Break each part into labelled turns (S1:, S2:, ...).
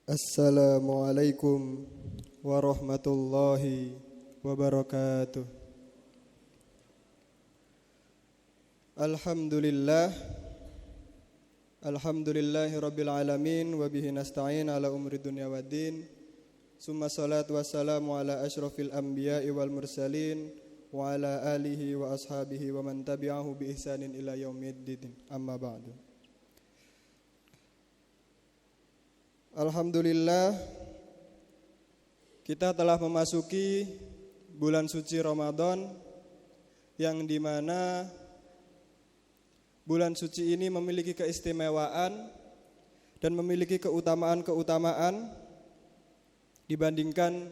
S1: Assalamualaikum warahmatullahi wabarakatuh. Alhamdulillahi rabbil alamin wa bihi nasta'in ala umri dunya waddin. Summa salatu wassalamu ala asyrafil anbiya'i wal mursalin wa ala alihi wa ashabihi wa man tabi'ahu bi ihsanin ila yaumiddin. Amma ba'du. Alhamdulillah, kita telah memasuki bulan suci Ramadan, yang dimana bulan suci ini memiliki keistimewaan dan memiliki keutamaan-keutamaan dibandingkan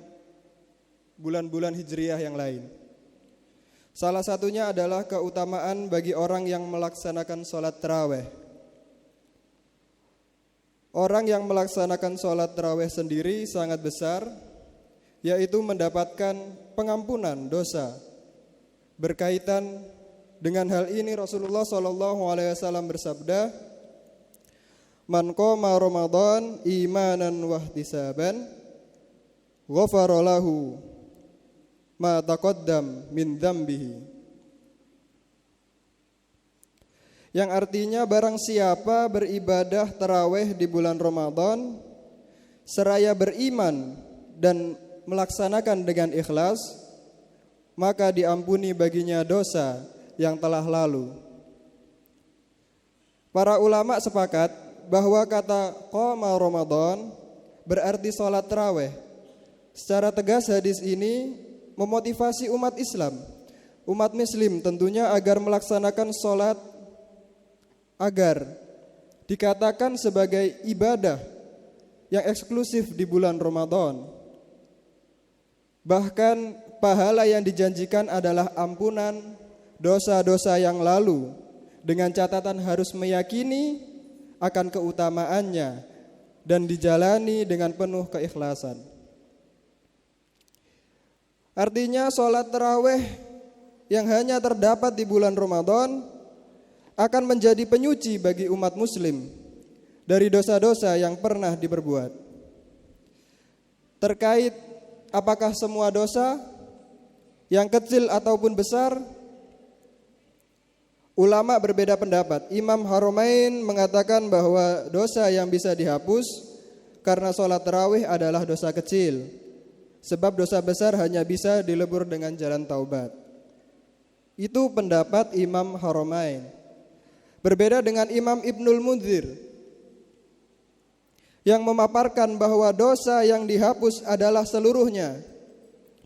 S1: bulan-bulan hijriyah yang lain. Salah satunya adalah keutamaan bagi orang yang melaksanakan sholat tarawih. Orang yang melaksanakan sholat tarawih sendiri sangat besar, yaitu mendapatkan pengampunan dosa. Berkaitan dengan hal ini Rasulullah SAW bersabda, "Man qama Ramadan imanan wahtisaban, ghafara lahu ma taqaddam min dzambihi." Yang artinya barang siapa beribadah tarawih di bulan Ramadan seraya beriman dan melaksanakan dengan ikhlas, maka diampuni baginya dosa yang telah lalu. Para ulama sepakat bahwa kata qama Ramadan berarti salat tarawih. Secara tegas hadis ini memotivasi umat Islam, umat muslim tentunya, agar melaksanakan salat, agar dikatakan sebagai ibadah yang eksklusif di bulan Ramadan. Bahkan pahala yang dijanjikan adalah ampunan dosa-dosa yang lalu, dengan catatan harus meyakini akan keutamaannya dan dijalani dengan penuh keikhlasan. Artinya sholat tarawih yang hanya terdapat di bulan Ramadan akan menjadi penyuci bagi umat muslim dari dosa-dosa yang pernah diperbuat. Terkait apakah semua dosa, yang kecil ataupun besar, ulama berbeda pendapat. Imam Haramain mengatakan bahwa dosa yang bisa dihapus karena sholat tarawih adalah dosa kecil, sebab dosa besar hanya bisa dilebur dengan jalan taubat. Itu pendapat Imam Haramain. Berbeda dengan Imam Ibnul Munzir yang memaparkan bahwa dosa yang dihapus adalah seluruhnya,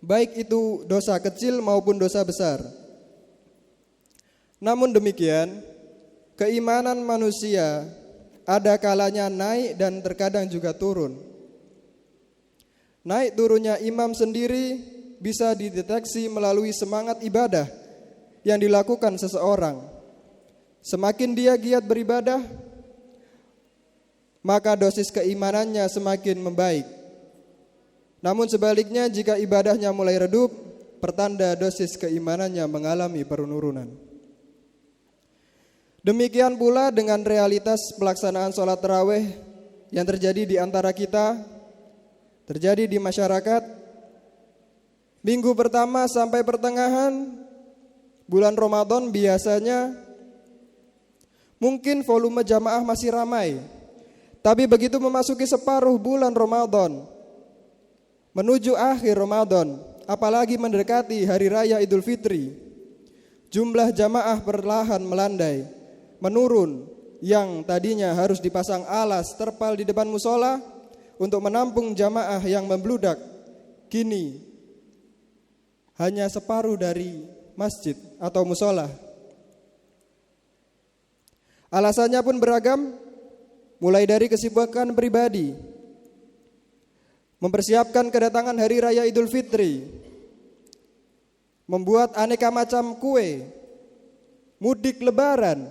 S1: baik itu dosa kecil maupun dosa besar. Namun demikian, keimanan manusia ada kalanya naik dan terkadang juga turun. Naik turunnya imam sendiri bisa dideteksi melalui semangat ibadah yang dilakukan seseorang. Semakin dia giat beribadah, maka dosis keimanannya semakin membaik. Namun sebaliknya, jika ibadahnya mulai redup, pertanda dosis keimanannya mengalami penurunan. Demikian pula dengan realitas pelaksanaan sholat tarawih yang terjadi di antara kita, terjadi di masyarakat. Minggu pertama sampai pertengahan bulan Ramadan biasanya mungkin volume jamaah masih ramai, tapi begitu memasuki separuh bulan Ramadan, menuju akhir Ramadan, apalagi mendekati Hari Raya Idul Fitri, jumlah jamaah perlahan melandai, menurun. Yang tadinya harus dipasang alas terpal di depan musola untuk menampung jamaah yang membludak, kini hanya separuh dari masjid atau musola. Alasannya pun beragam, mulai dari kesibukan pribadi, mempersiapkan kedatangan Hari Raya Idul Fitri, membuat aneka macam kue, mudik lebaran,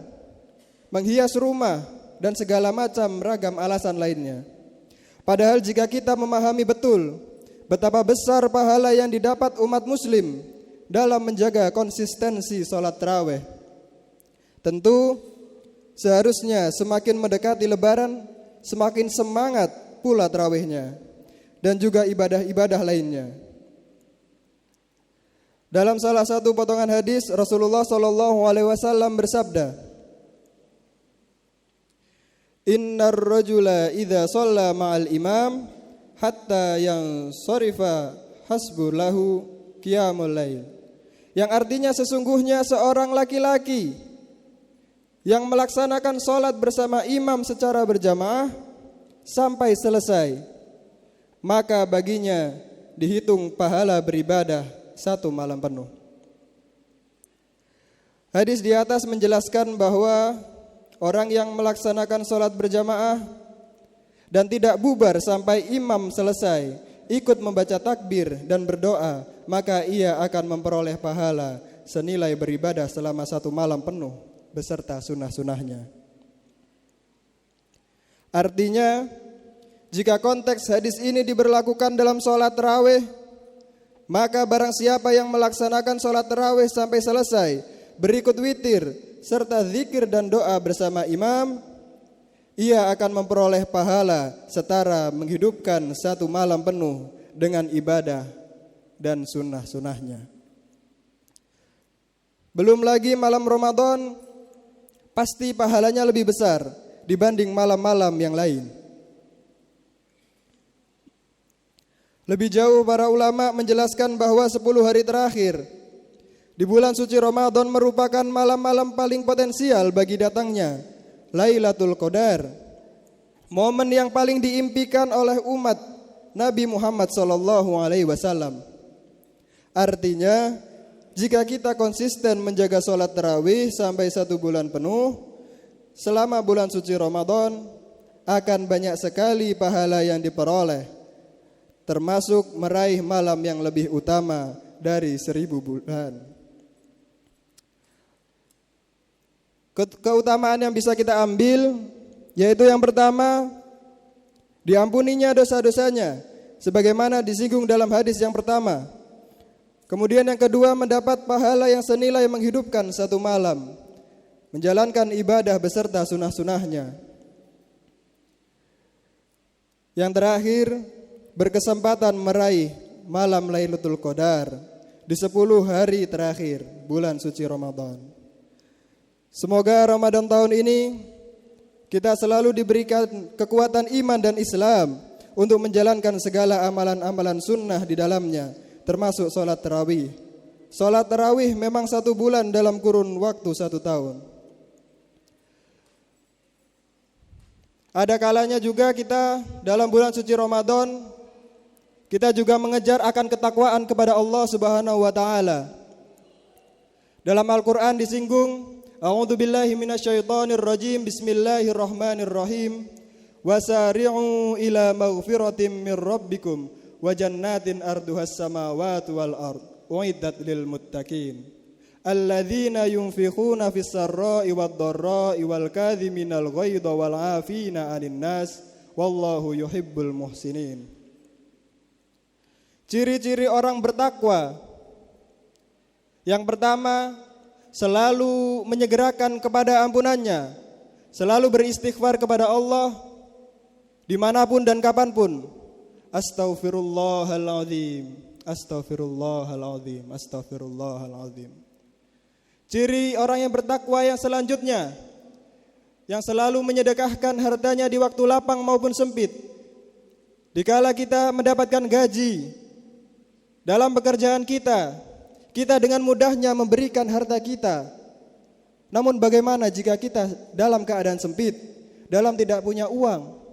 S1: menghias rumah, dan segala macam ragam alasan lainnya. Padahal jika kita memahami betul betapa besar pahala yang didapat umat muslim dalam menjaga konsistensi sholat tarawih, tentu seharusnya semakin mendekati lebaran, semakin semangat pula tarawihnya dan juga ibadah-ibadah lainnya. Dalam salah satu potongan hadis Rasulullah sallallahu alaihi wasallam bersabda, "Innar rajula idza shalla ma'al imam hatta yang sorifa hasbu lahu qiyamul lail." Yang artinya sesungguhnya seorang laki-laki yang melaksanakan sholat bersama imam secara berjamaah sampai selesai, maka baginya dihitung pahala beribadah 1 malam penuh. Hadis di atas menjelaskan bahwa orang yang melaksanakan sholat berjamaah dan tidak bubar sampai imam selesai, ikut membaca takbir dan berdoa, maka ia akan memperoleh pahala senilai beribadah selama 1 malam penuh beserta sunnah-sunnahnya. Artinya, jika konteks hadis ini diberlakukan dalam sholat tarawih, maka barang siapa yang melaksanakan sholat tarawih sampai selesai, berikut witir serta zikir dan doa bersama imam, ia akan memperoleh pahala setara menghidupkan 1 malam penuh dengan ibadah dan sunnah-sunnahnya. Belum lagi malam Ramadan pasti pahalanya lebih besar dibanding malam-malam yang lain. Lebih jauh para ulama menjelaskan bahwa 10 hari terakhir di bulan suci Ramadan merupakan malam-malam paling potensial bagi datangnya Lailatul Qadar, momen yang paling diimpikan oleh umat Nabi Muhammad SAW. Artinya, jika kita konsisten menjaga sholat tarawih sampai 1 bulan penuh selama bulan suci Ramadan, akan banyak sekali pahala yang diperoleh, termasuk meraih malam yang lebih utama dari 1000 bulan. Keutamaan yang bisa kita ambil yaitu yang pertama, diampuninya dosa-dosanya sebagaimana disinggung dalam hadis yang pertama. Kemudian yang kedua, mendapat pahala yang senilai menghidupkan 1 malam, menjalankan ibadah beserta sunnah-sunnahnya. Yang terakhir, berkesempatan meraih malam Lailatul Qadar di 10 hari terakhir bulan suci Ramadan. Semoga Ramadan tahun ini kita selalu diberikan kekuatan iman dan Islam untuk menjalankan segala amalan-amalan sunnah di dalamnya, termasuk sholat tarawih. Sholat tarawih memang 1 bulan dalam kurun waktu 1 tahun. Ada kalanya juga kita dalam bulan suci Ramadan, kita juga mengejar akan ketakwaan kepada Allah Subhanahu wa taala. Dalam Al-Qur'an disinggung, A'udzu billahi minasyaitonir rajim. Bismillahirrahmanirrahim. Wasari'u ila maghfiratin mir rabbikum wa jannatin arduhas samawati wal ard uiddat lil muttaqin alladzina yunfiquna fis sarra'i wad dharra'i wal kadhiminal ghaidha wal 'afina 'anil nas wallahu yuhibbul muhsinin. Ciri-ciri orang bertakwa. Yang pertama, selalu menyegerakan kepada ampunannya, selalu beristighfar kepada Allah dimanapun dan kapanpun. Astaghfirullahaladzim, astaghfirullahaladzim, astaghfirullahaladzim. Ciri orang yang bertakwa yang selanjutnya, yang selalu menyedekahkan hartanya di waktu lapang maupun sempit. Dikala kita mendapatkan gaji dalam pekerjaan kita dengan mudahnya memberikan harta kita. Namun bagaimana jika kita dalam keadaan sempit, dalam tidak punya uang?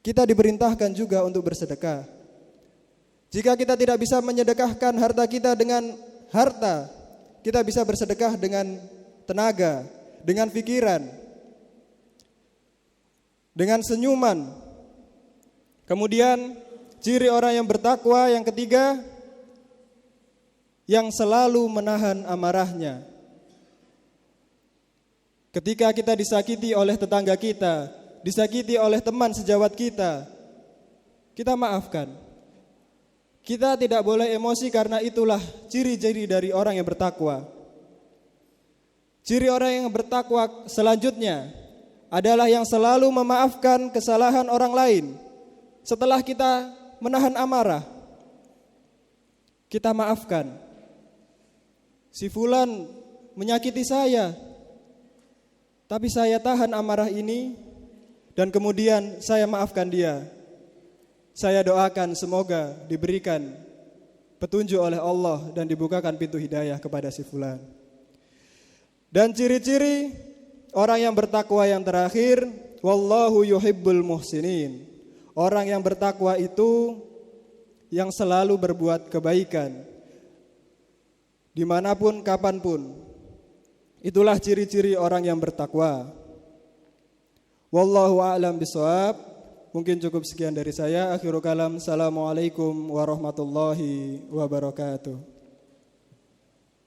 S1: Kita diperintahkan juga untuk bersedekah. Jika kita tidak bisa menyedekahkan harta kita dengan harta, kita bisa bersedekah dengan tenaga, dengan pikiran, dengan senyuman. Kemudian ciri orang yang bertakwa yang ketiga, yang selalu menahan amarahnya. Ketika kita disakiti oleh tetangga kita, disakiti oleh teman sejawat kita, kita maafkan. Kita tidak boleh emosi, karena itulah ciri-ciri dari orang yang bertakwa. Ciri orang yang bertakwa selanjutnya, adalah yang selalu memaafkan kesalahan orang lain. Setelah kita menahan amarah, kita maafkan. Si fulan menyakiti saya, tapi saya tahan amarah ini dan kemudian saya maafkan dia. Saya doakan semoga diberikan petunjuk oleh Allah dan dibukakan pintu hidayah kepada si fulan. Dan ciri-ciri orang yang bertakwa yang terakhir, wallahu yuhibbul muhsinin. Orang yang bertakwa itu yang selalu berbuat kebaikan dimanapun, kapanpun. Itulah ciri-ciri orang yang bertakwa. Wallahu a'lam bishawab. Mungkin cukup sekian dari saya. Akhirul kalam. Assalamualaikum warahmatullahi wabarakatuh.